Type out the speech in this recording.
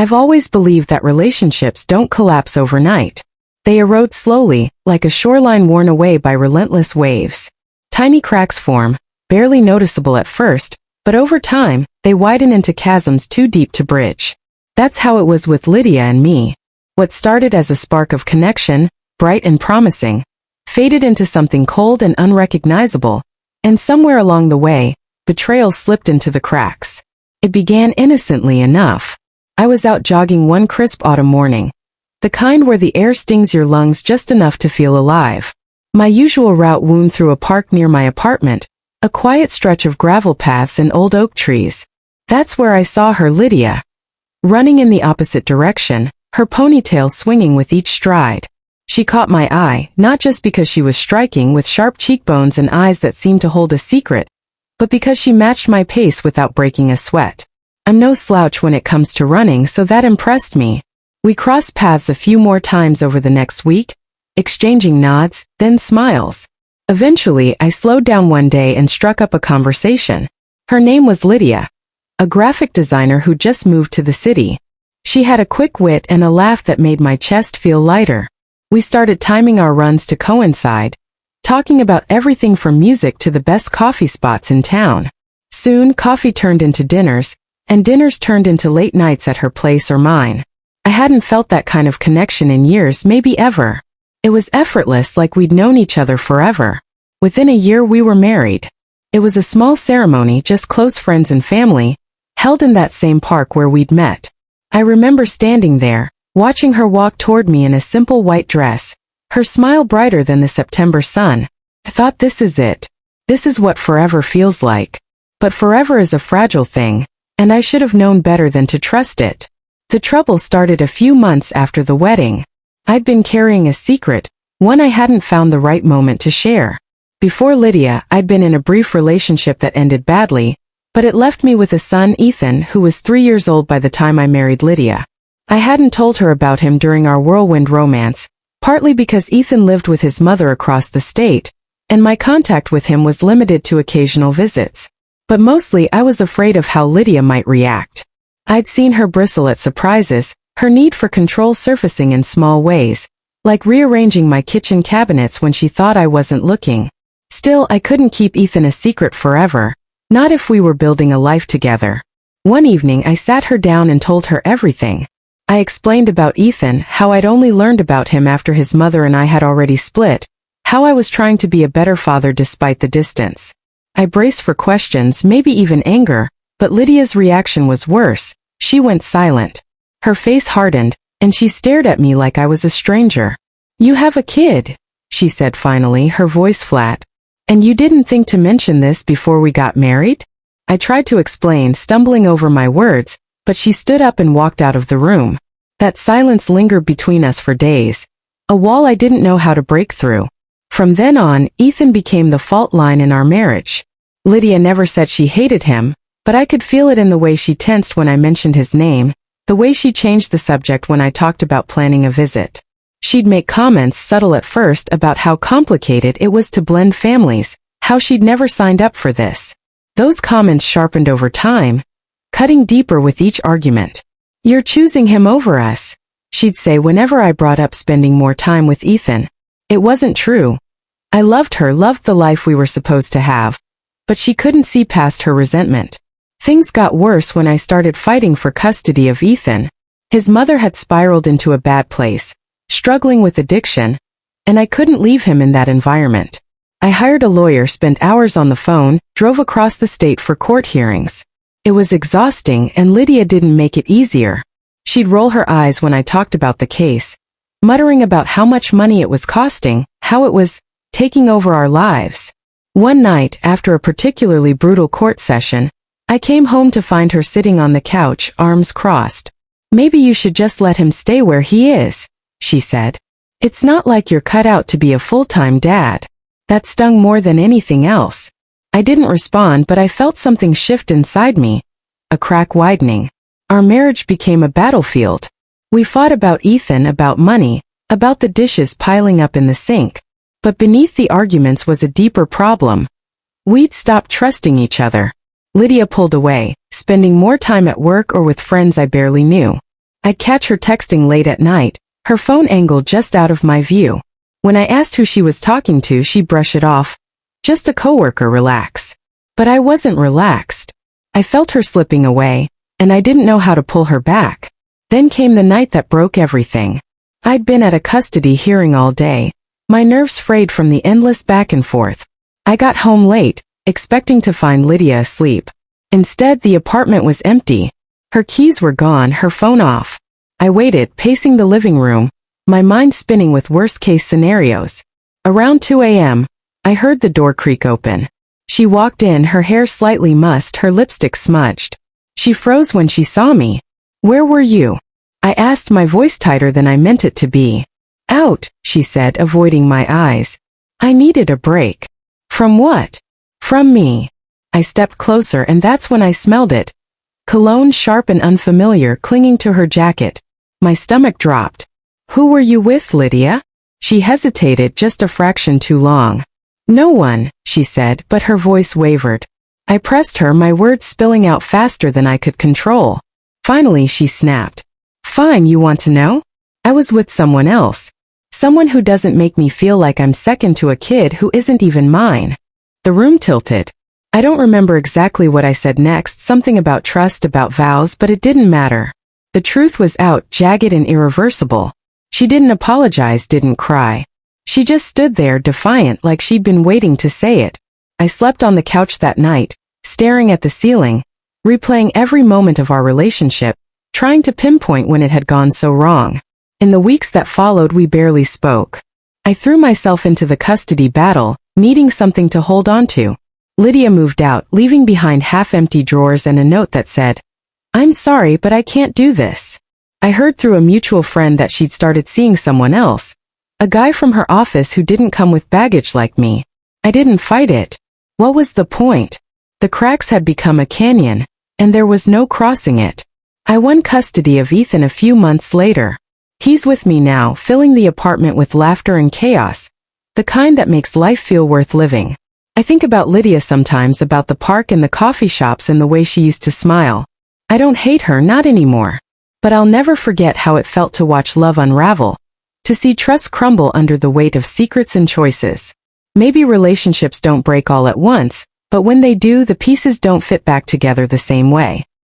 I've always believed that relationships don't collapse overnight. They erode slowly, like a shoreline worn away by relentless waves. Tiny cracks form, barely noticeable at first, but over time, they widen into chasms too deep to bridge. That's how it was with Lydia and me. What started as a spark of connection, bright and promising, faded into something cold and unrecognizable, and somewhere along the way, betrayal slipped into the cracks. It began innocently enough. I was out jogging one crisp autumn morning. The kind where the air stings your lungs just enough to feel alive. My usual route wound through a park near my apartment, a quiet stretch of gravel paths and old oak trees. That's where I saw her, Lydia. Running in the opposite direction, her ponytail swinging with each stride. She caught my eye, not just because she was striking with sharp cheekbones and eyes that seemed to hold a secret, but because she matched my pace without breaking a sweat. I'm no slouch when it comes to running, so that impressed me. We crossed paths a few more times over the next week, exchanging nods, then smiles. Eventually, I slowed down one day and struck up a conversation. Her name was Lydia, a graphic designer who just moved to the city. She had a quick wit and a laugh that made my chest feel lighter. We started timing our runs to coincide, talking about everything from music to the best coffee spots in town. Soon, coffee turned into dinners, and dinners turned into late nights at her place or mine. I hadn't felt that kind of connection in years, maybe ever. It was effortless, like we'd known each other forever. Within a year we were married. It was a small ceremony, just close friends and family, held in that same park where we'd met. I remember standing there, watching her walk toward me in a simple white dress, her smile brighter than the September sun. I thought, this is it. This is what forever feels like. But forever is a fragile thing, and I should have known better than to trust it. The trouble started a few months after the wedding. I'd been carrying a secret, one I hadn't found the right moment to share. Before Lydia, I'd been in a brief relationship that ended badly, but it left me with a son, Ethan, who was 3 years old by the time I married Lydia. I hadn't told her about him during our whirlwind romance, partly because Ethan lived with his mother across the state, and my contact with him was limited to occasional visits. But mostly I was afraid of how Lydia might react. I'd seen her bristle at surprises, her need for control surfacing in small ways, like rearranging my kitchen cabinets when she thought I wasn't looking. Still, I couldn't keep Ethan a secret forever, not if we were building a life together. One evening I sat her down and told her everything. I explained about Ethan, how I'd only learned about him after his mother and I had already split, how I was trying to be a better father despite the distance. I braced for questions, maybe even anger, but Lydia's reaction was worse. She went silent. Her face hardened, and she stared at me like I was a stranger. "You have a kid," she said finally, her voice flat. "And you didn't think to mention this before we got married?" I tried to explain, stumbling over my words, but she stood up and walked out of the room. That silence lingered between us for days, a wall I didn't know how to break through. From then on, Ethan became the fault line in our marriage. Lydia never said she hated him, but I could feel it in the way she tensed when I mentioned his name, the way she changed the subject when I talked about planning a visit. She'd make comments, subtle at first, about how complicated it was to blend families, how she'd never signed up for this. Those comments sharpened over time, cutting deeper with each argument. "You're choosing him over us," she'd say whenever I brought up spending more time with Ethan. It wasn't true. I loved her, loved the life we were supposed to have, but she couldn't see past her resentment. Things got worse when I started fighting for custody of Ethan. His mother had spiraled into a bad place, struggling with addiction, and I couldn't leave him in that environment. I hired a lawyer, spent hours on the phone, drove across the state for court hearings. It was exhausting, and Lydia didn't make it easier. She'd roll her eyes when I talked about the case, muttering about how much money it was costing, how it was taking over our lives. One night, after a particularly brutal court session, I came home to find her sitting on the couch, arms crossed. "Maybe you should just let him stay where he is," she said. "It's not like you're cut out to be a full-time dad." That stung more than anything else. I didn't respond, but I felt something shift inside me, a crack widening. Our marriage became a battlefield. We fought about Ethan, about money, about the dishes piling up in the sink. But beneath the arguments was a deeper problem. We'd stopped trusting each other. Lydia pulled away, spending more time at work or with friends I barely knew. I'd catch her texting late at night, her phone angle just out of my view. When I asked who she was talking to, she'd brush it off. Just a coworker, relax. But I wasn't relaxed. I felt her slipping away, and I didn't know how to pull her back. Then came the night that broke everything. I'd been at a custody hearing all day, my nerves frayed from the endless back and forth. I got home late, expecting to find Lydia asleep. Instead, the apartment was empty. Her keys were gone, her phone off. I waited, pacing the living room, my mind spinning with worst-case scenarios. Around 2 a.m., I heard the door creak open. She walked in, her hair slightly mussed, her lipstick smudged. She froze when she saw me. "Where were you?" I asked, my voice tighter than I meant it to be. "Out," she said, avoiding my eyes. I needed a break. From what? From me. I stepped closer, and that's when I smelled it. Cologne, sharp and unfamiliar, clinging to her jacket. My stomach dropped. "Who were you with, Lydia?" She hesitated just a fraction too long. "No one," she said, but her voice wavered. I pressed her, my words spilling out faster than I could control. Finally, she snapped. "Fine, you want to know? I was with someone else. Someone who doesn't make me feel like I'm second to a kid who isn't even mine." The room tilted. I don't remember exactly what I said next, something about trust, about vows, but it didn't matter. The truth was out, jagged and irreversible. She didn't apologize, didn't cry. She just stood there, defiant, like she'd been waiting to say it. I slept on the couch that night, staring at the ceiling, replaying every moment of our relationship, trying to pinpoint when it had gone so wrong. In the weeks that followed, we barely spoke. I threw myself into the custody battle, needing something to hold on to. Lydia moved out, leaving behind half-empty drawers and a note that said, "I'm sorry, but I can't do this." I heard through a mutual friend that she'd started seeing someone else, a guy from her office who didn't come with baggage like me. I didn't fight it. What was the point? The cracks had become a canyon, and there was no crossing it. I won custody of Ethan a few months later. He's with me now, filling the apartment with laughter and chaos, the kind that makes life feel worth living. I think about Lydia sometimes, about the park and the coffee shops and the way she used to smile. I don't hate her, not anymore. But I'll never forget how it felt to watch love unravel, to see trust crumble under the weight of secrets and choices. Maybe relationships don't break all at once, but when they do, the pieces don't fit back together the same way.